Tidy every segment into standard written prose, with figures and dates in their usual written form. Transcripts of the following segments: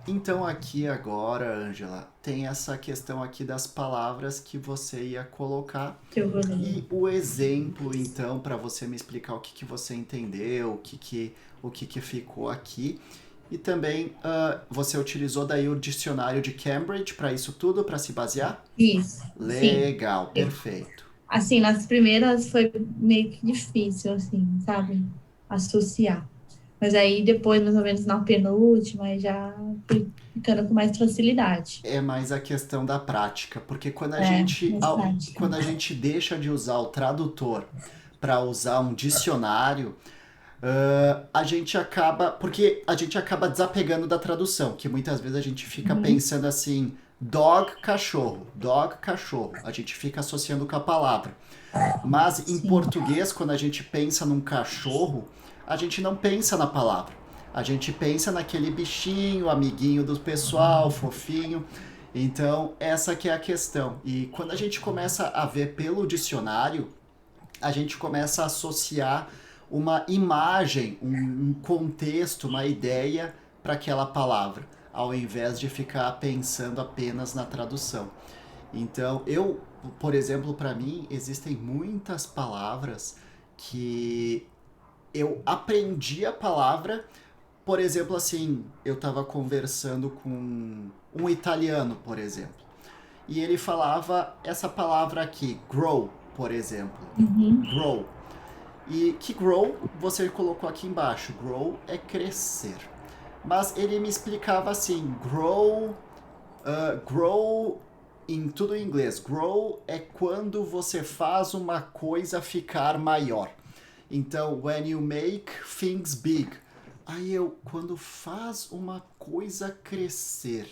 Então aqui agora, Ângela, tem essa questão aqui das palavras que você ia colocar Que eu vou ler. e o exemplo, então, para você me explicar o que que você entendeu, o que que ficou aqui. E também você utilizou daí o dicionário de Cambridge para isso tudo, para se basear? Isso, sim. Legal, perfeito. Assim, nas primeiras foi meio que difícil, assim, sabe? Associar. Mas aí depois, mais ou menos na penúltima, aí já fui ficando com mais facilidade. É mais a questão da prática, porque Mais prática. quando a gente deixa de usar o tradutor para usar um dicionário, a gente acaba. Porque a gente acaba desapegando da tradução, que muitas vezes a gente fica Uhum. pensando assim: dog, cachorro, dog, cachorro. A gente fica associando com a palavra. Mas em Sim, português, quando a gente pensa num cachorro, a gente não pensa na palavra. A gente pensa naquele bichinho, amiguinho do pessoal, fofinho. Então, essa que é a questão. E quando a gente começa a ver pelo dicionário, a gente começa a associar uma imagem, um contexto, uma ideia para aquela palavra, ao invés de ficar pensando apenas na tradução. Então, por exemplo, para mim, existem muitas palavras que eu aprendi a palavra, por exemplo, assim, eu estava conversando com um italiano, por exemplo, e ele falava essa palavra aqui, grow, por exemplo. uhum. Grow. E que grow você colocou aqui embaixo. Grow é crescer. Mas ele me explicava assim: grow em tudo em inglês. Grow é quando você faz uma coisa ficar maior. Então, when you make things big. Aí eu, quando faz uma coisa crescer.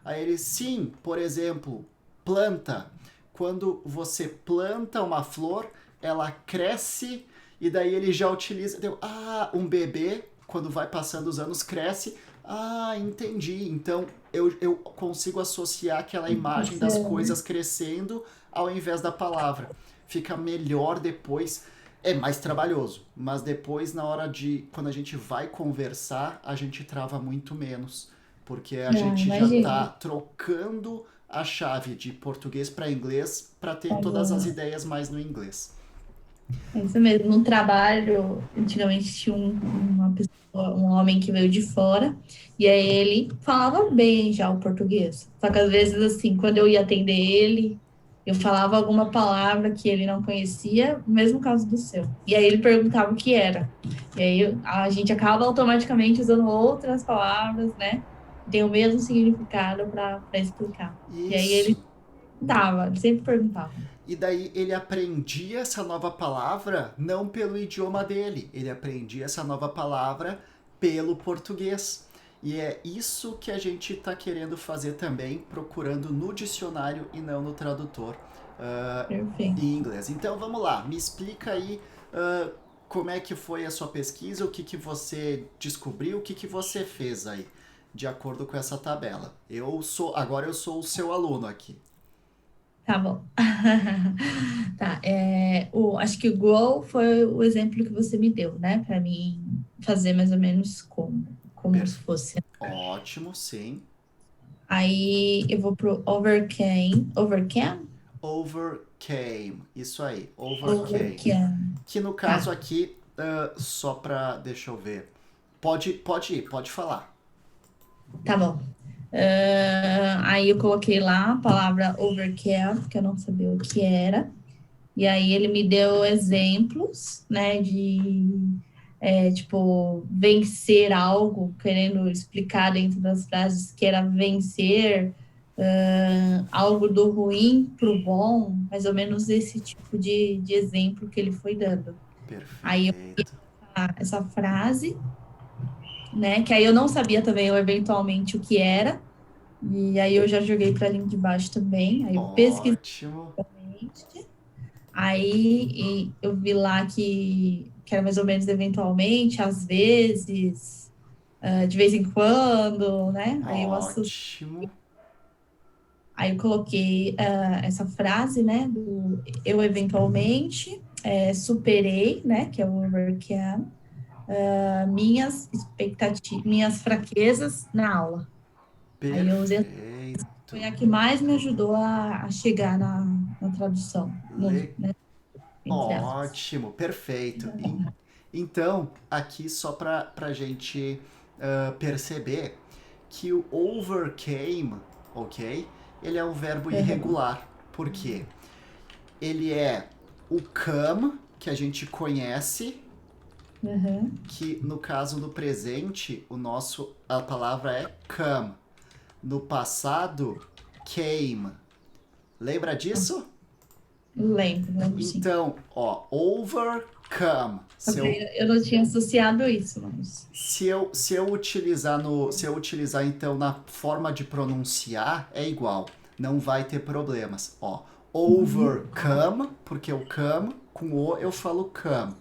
Aí ele, sim, por exemplo, planta. Quando você planta uma flor, ela cresce e daí ele já utiliza. Deu, um bebê, quando vai passando os anos, cresce. Ah, entendi. Então eu consigo associar aquela imagem das Você- coisas crescendo ao invés da palavra. Fica melhor depois. É mais trabalhoso, mas depois, na hora de. Quando a gente vai conversar, a gente trava muito menos. Porque a Ah, gente já tá imagino. trocando a chave de português para inglês para ter todas as Como- ideias mais no inglês. É isso mesmo. No trabalho, antigamente tinha uma pessoa, um homem que veio de fora, e aí ele falava bem já o português. Só que às vezes, assim, quando eu ia atender ele, eu falava alguma palavra que ele não conhecia, no mesmo caso do seu. E aí ele perguntava o que era. E aí a gente acaba automaticamente usando outras palavras, né? Que tem o mesmo significado para explicar. E aí ele Isso. dava, ele sempre perguntava. E daí ele aprendia essa nova palavra não pelo idioma dele, ele aprendia essa nova palavra pelo português. E é isso que a gente está querendo fazer também, procurando no dicionário e não no tradutor Perfeito. em inglês. Então vamos lá, me explica aí como é que foi a sua pesquisa, o que, que você descobriu, o que, que você fez aí, de acordo com essa tabela. Agora eu sou o seu aluno aqui. Tá bom. Tá, acho que o Grow foi o exemplo que você me deu, né? Para mim fazer mais ou menos como se Perfe- fosse. Ótimo, sim. Aí eu vou pro Overcame. Overcame? Overcame. Isso aí, overcame. Overcame. Que no caso Tá, aqui, só pra. Deixa eu ver. Pode ir, pode falar. tá bom. Aí eu coloquei lá a palavra overcame, que eu não sabia o que era. E aí ele me deu exemplos, né, tipo, vencer algo, querendo explicar dentro das frases que era vencer algo do ruim para o bom, mais ou menos esse tipo de exemplo que ele foi dando. Aí eu Perfeito. essa frase, né, que aí eu não sabia também, eu, eventualmente, o que era, e aí eu já joguei para a linha de baixo também, aí eu pesquisei, Ótimo. aí eu vi lá que era mais ou menos eventualmente, às vezes, de vez em quando, né? Ótimo. Aí eu coloquei essa frase, né? Do eu eventualmente superei, né? Que é o overcame, minhas expectativas, minhas fraquezas na aula. Aí eu usei, Perfeito. foi a que mais me ajudou a chegar na tradução, Le- né, entre aspas. Ótimo, perfeito. Então, aqui só para a gente perceber que o overcame, ok? Ele é um verbo Uhum, irregular. Por quê? Ele é o come, que a gente conhece, uhum. que no caso do presente, a palavra é come. No passado, came. Lembra disso? Lembro sim. Então, ó, overcome. Só que eu não tinha associado isso, mas. Se eu utilizar então na forma de pronunciar, é igual. Não vai ter problemas. Ó, Uhum. overcome, porque o come, com o eu falo come.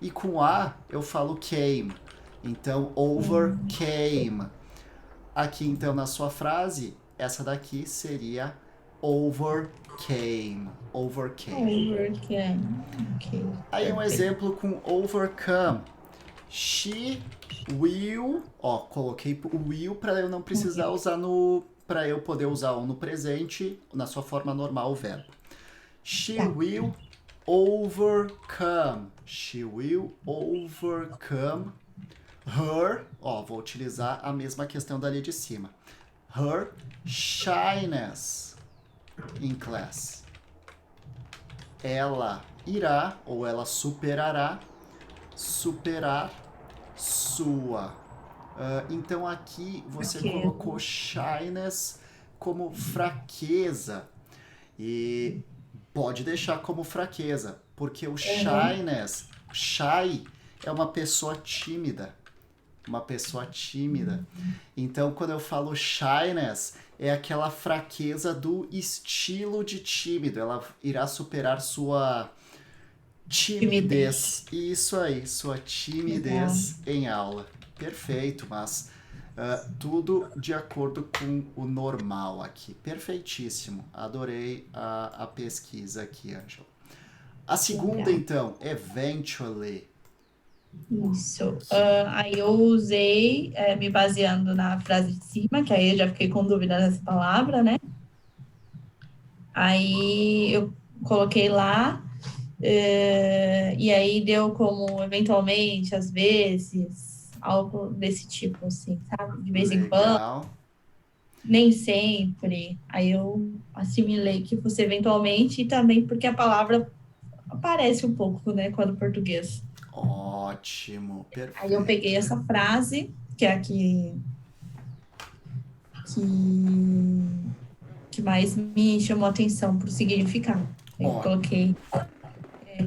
E com a eu falo came. Então, overcame. Aqui então na sua frase, essa daqui seria overcame. Overcame. Overcame. Ok, Aí um perfeito. exemplo com overcome. She will, ó, coloquei o will para eu não precisar usar no, para eu poder usar no presente, na sua forma normal o verbo. She Tá. will overcome. She will overcome her, ó, vou utilizar a mesma questão dali de cima. Her shyness in class. Ela irá ou ela superar sua. Então aqui você Ok. colocou shyness como fraqueza e pode deixar como fraqueza, porque o Uhum. shyness, shy é uma pessoa tímida, uma pessoa tímida. Então quando eu falo shyness é aquela fraqueza do estilo de tímido, ela irá superar sua Timidez. timidez. Isso aí, sua Legal. timidez em aula. Perfeito, mas tudo de acordo com o normal aqui. Perfeitíssimo. Adorei a pesquisa aqui, Ângelo. A segunda, Legal. então, eventually. Isso. Que, Aí eu usei, me baseando na frase de cima, que aí eu já fiquei com dúvida nessa palavra, né? Aí eu coloquei lá, e aí deu como eventualmente, às vezes, algo desse tipo, assim, sabe? De vez em quando, legal. nem sempre. Aí eu assimilei que fosse eventualmente, e também porque a palavra aparece um pouco, né, quando português. Ótimo, Aí eu peguei perfeito. essa frase, que é a que mais me chamou a atenção para o significado. Eu Ó, coloquei,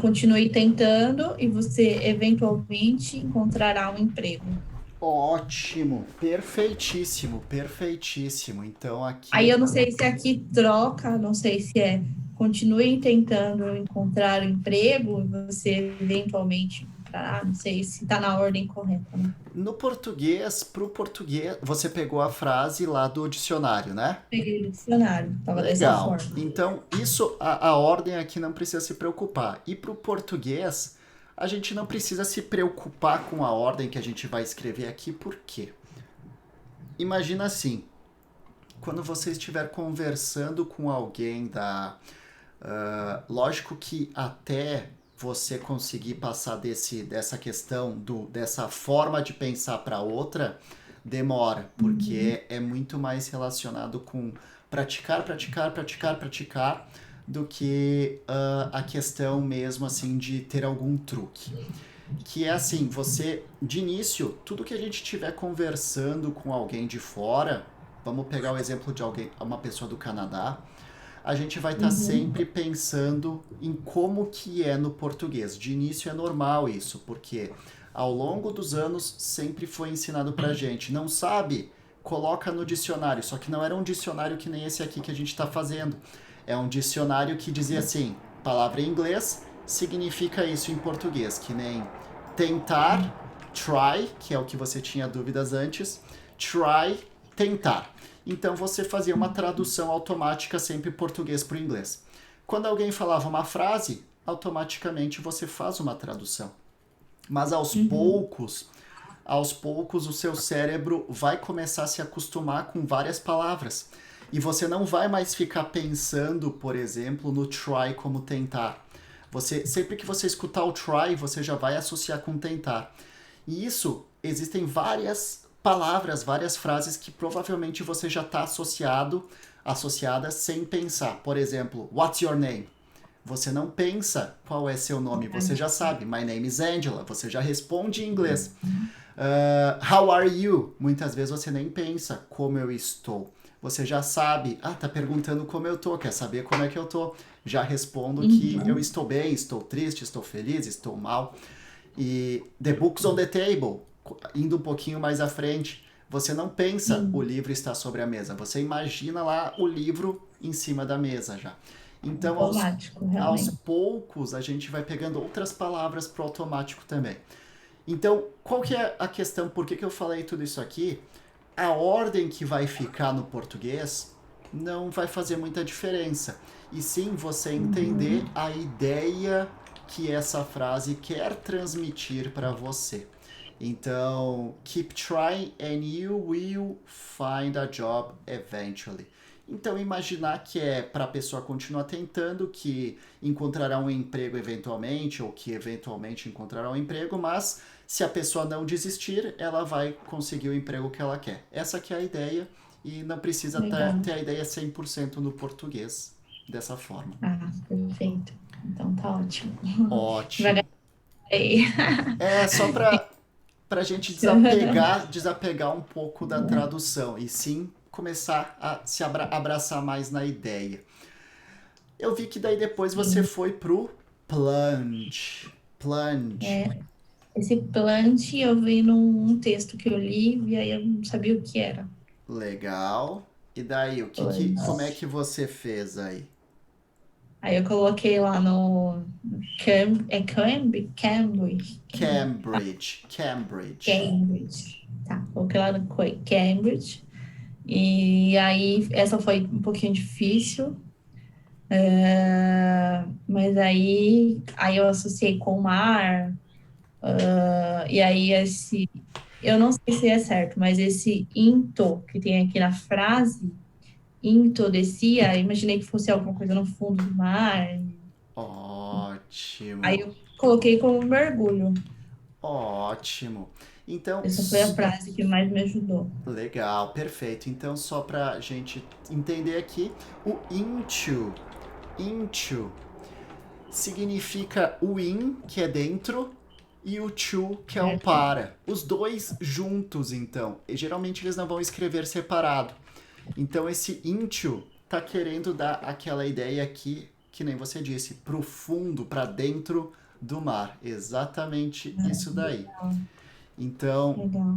continue tentando e você eventualmente encontrará um emprego. ótimo, perfeitíssimo, perfeitíssimo. Então Aí aqui eu não sei se aqui troca, não sei se é continue tentando encontrar um emprego e você eventualmente encontrará, não sei se está na ordem correta, né? no português, pro português, você pegou a frase lá do dicionário, né? Peguei o dicionário, estava dessa Legal. forma. Então, isso, a ordem aqui não precisa se preocupar. E para o português, a gente não precisa se preocupar com a ordem que a gente vai escrever aqui, por quê? Imagina assim, quando você estiver conversando com alguém lógico que até você conseguir passar dessa questão, dessa forma de pensar para outra, demora, porque é muito mais relacionado com praticar, praticar, praticar, praticar, do que a questão mesmo assim de ter algum truque. Que é assim, você, de início, tudo que a gente estiver conversando com alguém de fora, vamos pegar o exemplo de alguém, uma pessoa do Canadá, a gente vai estar Uhum, sempre pensando em como que é no português. De início é normal isso, porque ao longo dos anos sempre foi ensinado pra gente. Não sabe? Coloca no dicionário. Só que não era um dicionário que nem esse aqui que a gente está fazendo. É um dicionário que dizia assim: palavra em inglês significa isso em português, que nem tentar, try, que é o que você tinha dúvidas antes, try, tentar. Então você fazia uma tradução automática sempre português para o inglês. Quando alguém falava uma frase, automaticamente você faz uma tradução. Mas aos uhum, poucos, aos poucos o seu cérebro vai começar a se acostumar com várias palavras. E você não vai mais ficar pensando, por exemplo, no try como tentar. Sempre que você escutar o try, você já vai associar com tentar. E isso, existem várias palavras, várias frases que provavelmente você já está associada sem pensar. Por exemplo, what's your name? Você não pensa qual é seu nome, você já sabe. My name is Angela, você já responde em inglês. How are you? Muitas vezes você nem pensa como eu estou. Você já sabe, tá perguntando como eu tô, quer saber como é que eu tô. Já respondo que eu estou bem, estou triste, estou feliz, estou mal. E the book's on the table, indo um pouquinho mais à frente, você não pensa o livro está sobre a mesa, você imagina lá o livro em cima da mesa já. Então, Automático, aos realmente. poucos, a gente vai pegando outras palavras para o automático também. Então, qual que é a questão? Por que eu falei tudo isso aqui? A ordem que vai ficar no português não vai fazer muita diferença. E sim você entender a ideia que essa frase quer transmitir para você. Então, keep trying and you will find a job eventually. Então, imaginar que é para a pessoa continuar tentando, que encontrará um emprego eventualmente, ou que eventualmente encontrará um emprego, mas se a pessoa não desistir, ela vai conseguir o emprego que ela quer. Essa que é a ideia, e não precisa Legal. ter a ideia 100% no português dessa forma. Perfeito. Então tá ótimo. Ótimo. Devagarei. É só para a gente desapegar um pouco da tradução e sim começar a se abraçar mais na ideia. Eu vi que daí depois você foi pro plunge. Plunge. Esse plant eu vi num texto que eu li e aí eu não sabia o que era. Legal. E daí, como é Plant. que você fez aí? Aí eu coloquei lá no Cambridge. Cambridge. Cambridge. Tá, coloquei lá no Cambridge. E aí essa foi um pouquinho difícil. Mas aí eu associei com o mar. E aí eu não sei se é certo, mas esse into que tem aqui na frase, into descia, imaginei que fosse alguma coisa no fundo do mar. Aí Ótimo. eu coloquei como mergulho. Ótimo. Então, Essa foi a frase que mais me ajudou. legal, perfeito. Então, só pra gente entender aqui, o into significa o in, que é dentro, e o to, que é o Certo? para. Os dois juntos, então. E geralmente eles não vão escrever separado. Então, esse into tá querendo dar aquela ideia aqui, que nem você disse, pro fundo, para dentro do mar. Exatamente isso daí. Então, Legal.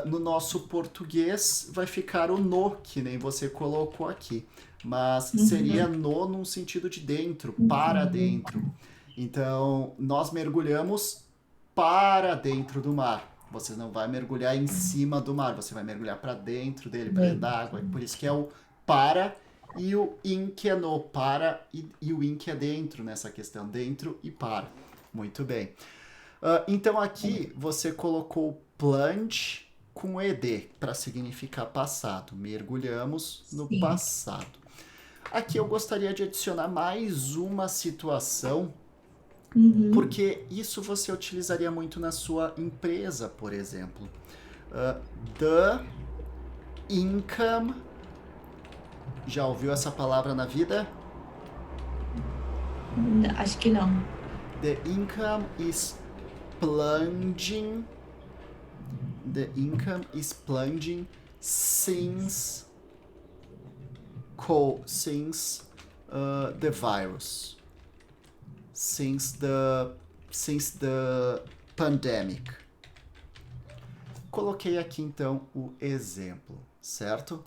no nosso português vai ficar o no, que nem você colocou aqui. Mas seria no num sentido de dentro, para dentro. Então, nós mergulhamos para dentro do mar. Você não vai mergulhar em cima do mar, você vai mergulhar para dentro dele, para dentro Bem, da água. Por isso que é o para e o in que é no, para e o in que é dentro nessa questão, dentro e para. Muito bem. Então aqui você colocou plunge com ed para significar passado. Mergulhamos no sim. passado. Aqui eu gostaria de adicionar mais uma situação, porque isso você utilizaria muito na sua empresa, por exemplo. The income. Já ouviu essa palavra na vida? Acho que não. The income is plunging. The income is plunging since the virus, since the pandemic. Coloquei aqui então o exemplo, certo?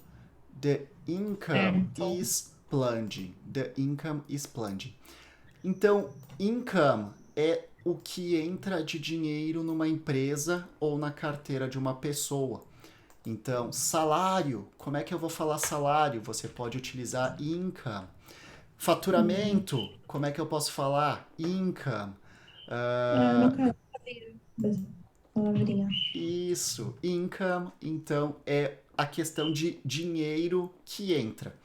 The income is plunging. The income is plunging. Então, income é o que entra de dinheiro numa empresa ou na carteira de uma pessoa. Então, salário, como é que eu vou falar salário? Você pode utilizar income. Faturamento, como é que eu posso falar? Income. Nunca sabia. palavrinha. Isso, income, então, é a questão de dinheiro que entra.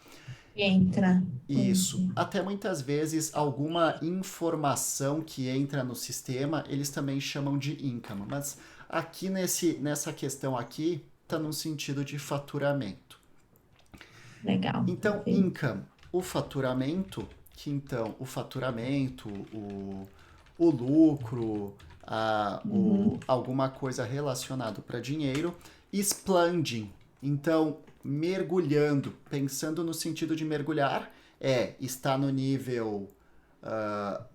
Entra. Isso. Entendi. Até muitas vezes alguma informação que entra no sistema, eles também chamam de income, mas aqui nessa questão aqui está no sentido de faturamento. Legal, Então, perfeito. income, o faturamento, que então o faturamento, o lucro, Uhum. alguma coisa relacionada para dinheiro, splunging, então mergulhando, pensando no sentido de mergulhar, está no nível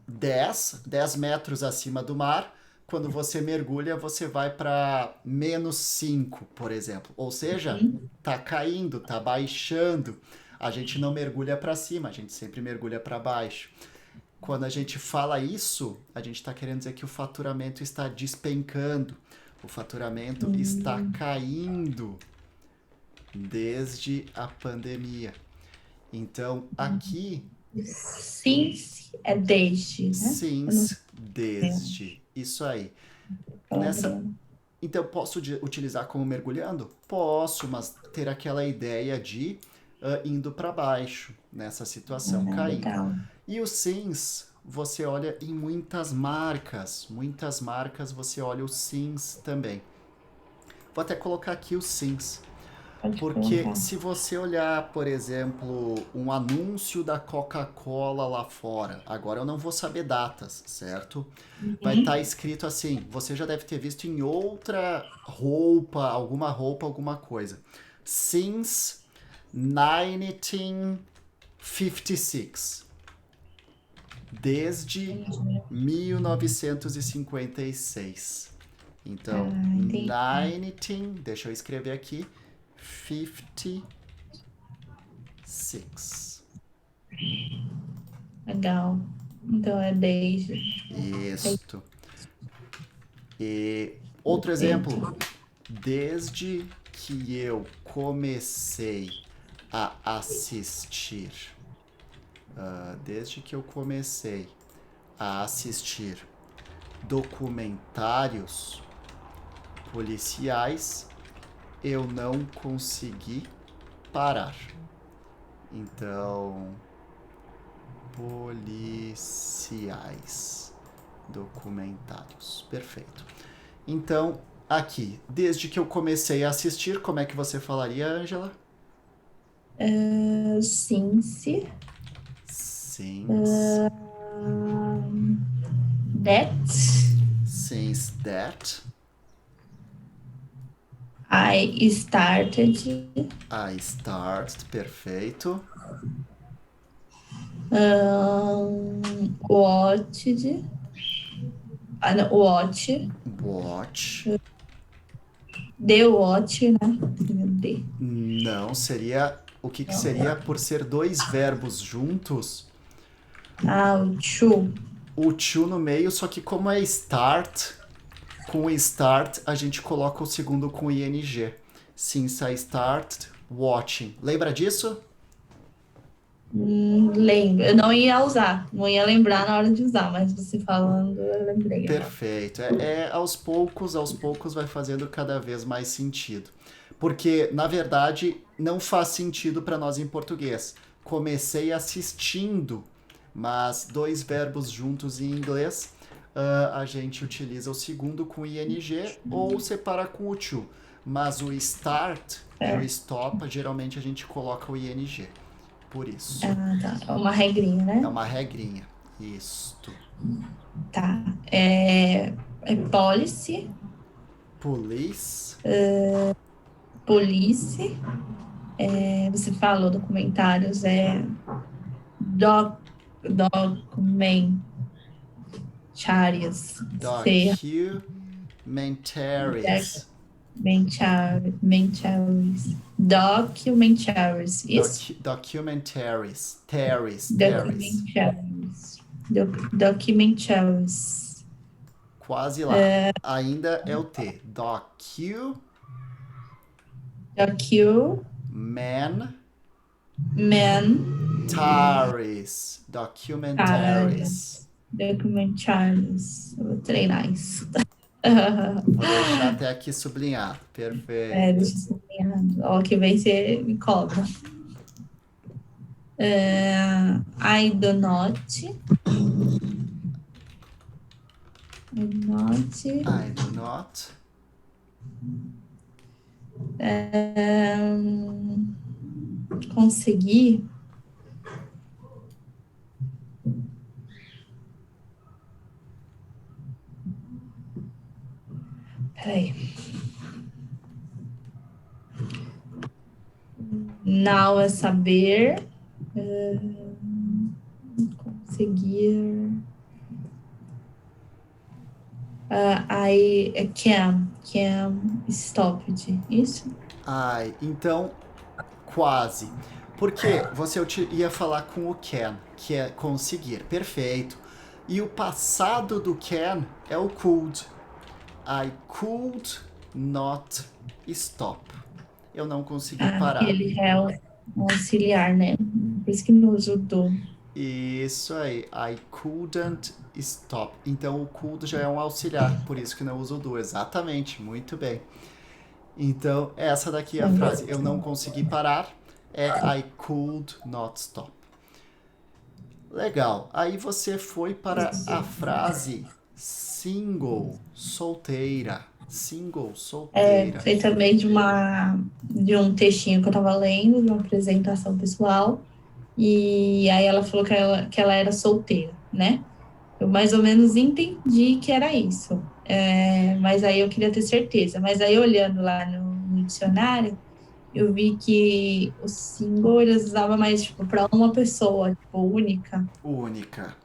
10 metros acima do mar. Quando você mergulha, você vai para -5, por exemplo. Ou seja, Uhum. tá caindo, tá baixando. A gente não mergulha para cima, a gente sempre mergulha para baixo. Quando a gente fala isso, a gente está querendo dizer que o faturamento está despencando, o faturamento está Hum. caindo desde a pandemia. Então, aqui, Since é desde, né? Eu não since, sei desde. Isso aí. a Nessa, palavrinha. então, posso utilizar como mergulhando? Posso, mas ter aquela ideia de indo para baixo nessa situação, Ah, caindo. legal. E o sims, você olha em muitas marcas você olha o sims também. Vou até colocar aqui o sims, Pode porque colocar. se você olhar, por exemplo, um anúncio da Coca-Cola lá fora, agora eu não vou saber datas, certo? Vai estar Uhum. escrito assim, você já deve ter visto em outra roupa, alguma coisa. Since 1956. Desde Entendi. 1956. Então, Ah, entendi. 19, deixa eu escrever aqui, 56. Legal. Então é desde. Isto. E outro Perfeito. exemplo, desde que eu comecei a assistir, desde que eu comecei a assistir documentários policiais, eu não consegui parar. Então, policiais, documentários, perfeito. Então, aqui, desde que eu comecei a assistir, como é que você falaria, Angela? Since Since, that since that I started I started, perfeito. watched. Ah, não, watch. Watch. The watch, né? The. Não, seria. O que, que seria por ser dois verbos juntos? Ah, o to. O to no meio, só que como é start, com o start a gente coloca o segundo com ing. Since I started watching. Lembra disso? Lembro. Eu não ia usar, não ia lembrar na hora de usar, mas você falando, eu lembrei agora. Perfeito. Aos poucos vai fazendo cada vez mais sentido. Porque, na verdade, não faz sentido para nós em português. Comecei assistindo, mas dois verbos juntos em inglês, a gente utiliza o segundo com ing ou separa com o to. Mas o start e o É. stop, geralmente a gente coloca o ing. Por isso. Ah, tá. É uma regrinha, É né? uma regrinha. Isto. Tá. É policy, Police. police. Você falou documentários, doc, documentários. C, Documentaries. documentaries. Documentaries. Isso? Documentaries. Terries. Documentaries. Documentaries. Quase lá. Ainda é o T. Documentary. Documentaries. Documentaries. Eu vou treinar isso. Vou deixar até aqui sublinhado. É, Perfeito. deixa eu sublinhar. Ó, que vem você me cobra. I do not. I do not. I do not. Conseguir. Peraí. Now é saber. Conseguir. I can stop it. Isso? I. Então, quase. Porque você ia falar com o can, que é conseguir. Perfeito. E o passado do can é o could. I could not stop. Eu não consegui parar. Ele é um auxiliar, né? Por isso que não usa o do. Isso aí. I couldn't stop. Então o could já é um auxiliar, por isso que não uso o do. Exatamente, muito bem. Então, essa daqui é a frase. Eu não consegui parar. É I could not stop. Legal. Aí você foi para a frase single, solteira. Single, solteira. Foi também de um textinho que eu tava lendo, de uma apresentação pessoal. E aí ela falou que ela era solteira, né? Eu mais ou menos entendi que era isso. Mas aí eu queria ter certeza. Mas aí olhando lá no dicionário, eu vi que o single eles usavam mais tipo para uma pessoa, tipo, única, Única.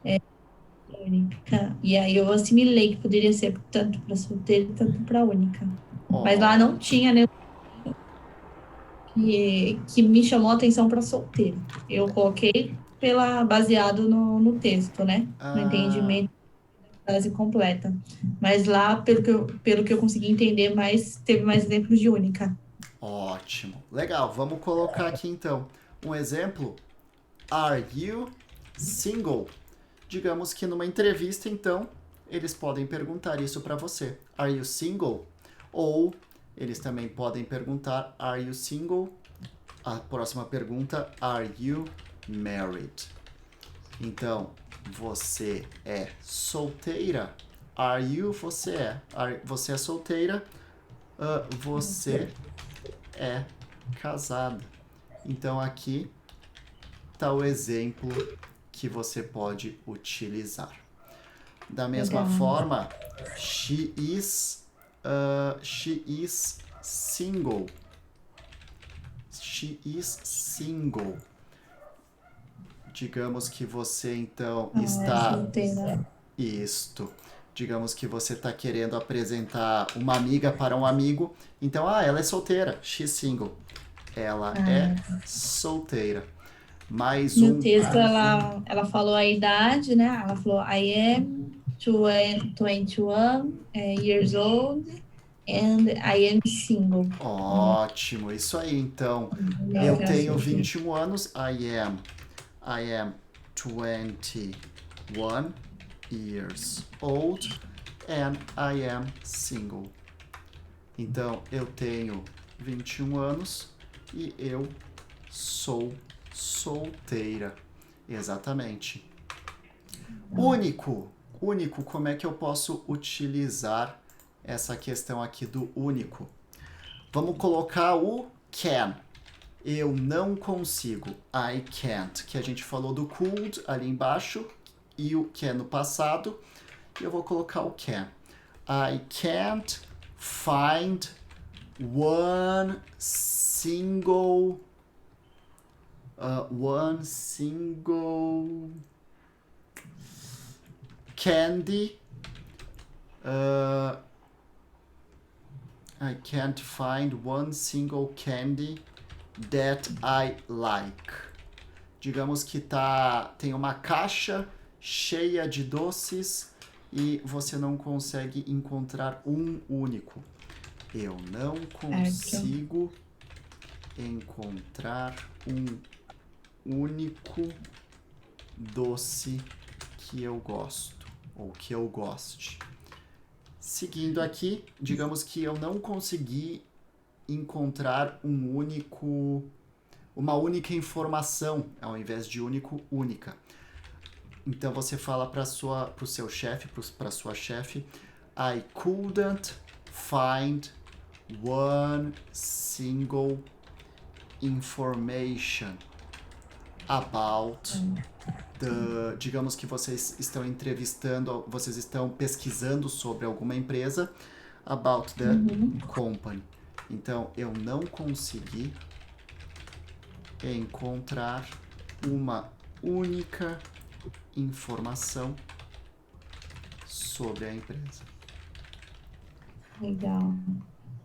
única. E aí eu assimilei que poderia ser tanto para solteiro, tanto para única. Mas lá não Ótimo. tinha, né? Que me chamou a atenção para solteiro. Eu coloquei baseado no texto, né? No Ah, entendimento da frase completa. Mas lá, pelo que eu consegui entender, teve mais exemplos de única. ótimo. Legal. Vamos colocar aqui então um exemplo. Are you single? Digamos que numa entrevista, então, eles podem perguntar isso para você. Are you single? Ou eles também podem perguntar Are you single? A próxima pergunta, Are you married? Então, você é solteira? Are you? Você é. Você é solteira? Você é casada. Então, aqui está o exemplo que você pode utilizar. Da mesma Legal. forma, she is single. She is single. Digamos que você então está Solteira. isto. Digamos que você está querendo apresentar uma amiga para um amigo. Então, ela é solteira. She's single. Ela é solteira. Mais No um. texto, ela falou a idade, né? Ela falou, I am 21 years old and I am single. Ótimo. Isso aí, então. Legal Eu que ela tenho solteira. 21 anos. I am 21 years old and I am single. Então, eu tenho 21 anos e eu sou solteira. Exatamente. Único. Único, como é que eu posso utilizar essa questão aqui do único? Vamos colocar o can. Eu não consigo. I can't. Que a gente falou do could ali embaixo e o can no passado. E eu vou colocar o can. I can't find one single candy. I can't find one single candy that I like. Digamos que tem uma caixa cheia de doces e você não consegue encontrar um único. Eu não consigo encontrar um único doce que eu gosto ou que eu goste. Seguindo aqui, digamos que eu não consegui encontrar uma única informação, ao invés de único, única. Então você fala para o seu chefe, para sua chefe, I couldn't find one single information about digamos que vocês estão entrevistando, vocês estão pesquisando sobre alguma empresa, about the company. Então, eu não consegui encontrar uma única informação sobre a empresa. Legal.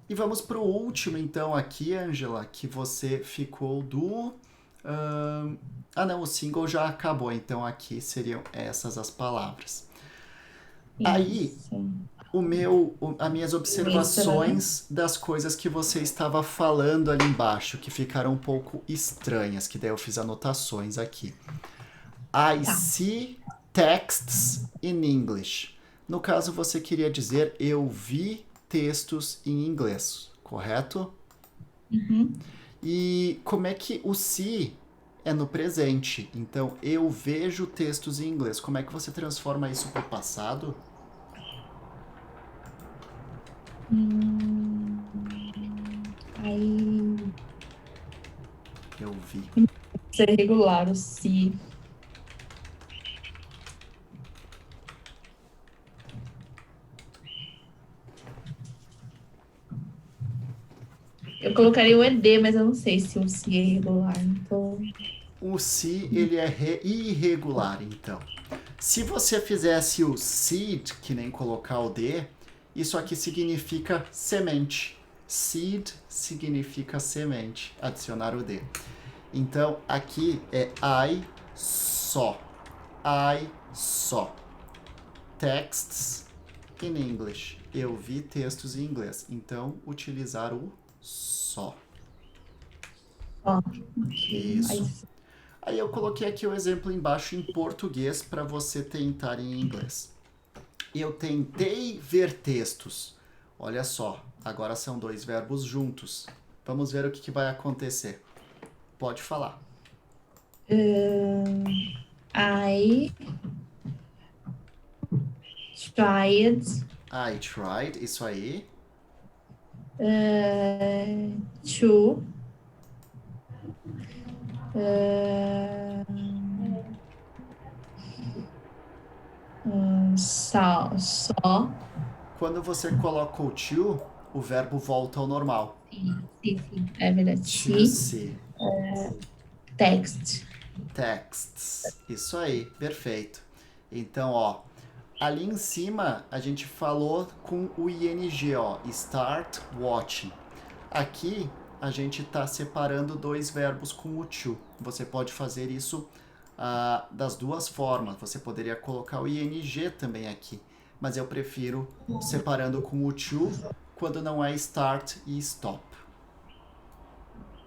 E vamos para o último, então, aqui, Angela, que você ficou do... não, o single já acabou, então aqui seriam essas as palavras. Aí, as minhas observações das coisas que você estava falando ali embaixo, que ficaram um pouco estranhas, que daí eu fiz anotações aqui. I see texts in English. No caso, você queria dizer, eu vi textos em inglês, correto? Uhum. E como é que o see é no presente? Então, eu vejo textos em inglês. Como é que você transforma isso para o passado? Aí... Eu vi. Ser regular, o se. Eu colocaria o ED, mas eu não sei se o se é regular, então... O se, ele é irregular, então. Se você fizesse o seed, que nem colocar o D, isso aqui significa semente. Seed significa semente, adicionar o D. Então, aqui é I saw. I saw. Texts in English. Eu vi textos em inglês. Então, utilizar o saw. Isso. Aí eu coloquei aqui o exemplo embaixo em português para você tentar em inglês. Eu tentei ver textos. Olha só, agora são dois verbos juntos. Vamos ver o que vai acontecer. Pode falar. I tried. I tried, isso aí. To. Só. Quando você coloca o to, o verbo volta ao normal. Sim, é verdade. To see. Text. Texts. Isso aí, perfeito. Então, ó, ali em cima a gente falou com o ing, ó, start watching. Aqui a gente está separando dois verbos com o to. Você pode fazer isso das duas formas. Você poderia colocar o ing também aqui, mas eu prefiro separando com o to quando não é start e stop.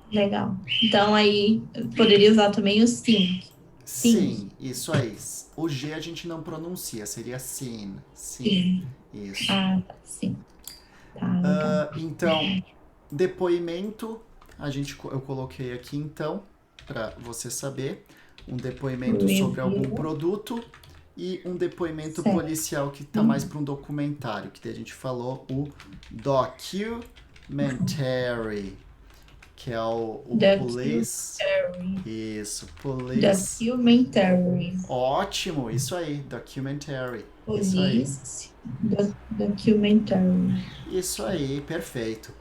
Legal. Então aí poderia usar também o sim. Sim, isso aí. O G a gente não pronuncia, seria sim. Sim. Isso. Sim. Tá, então, depoimento, eu coloquei aqui então, para você saber, um depoimento sobre algum produto e um depoimento policial que está mais para um documentário, que a gente falou o documentary, que é o police. Isso, police. Documentary. Ótimo, isso aí, documentary. Police. Documentary. Isso aí, perfeito.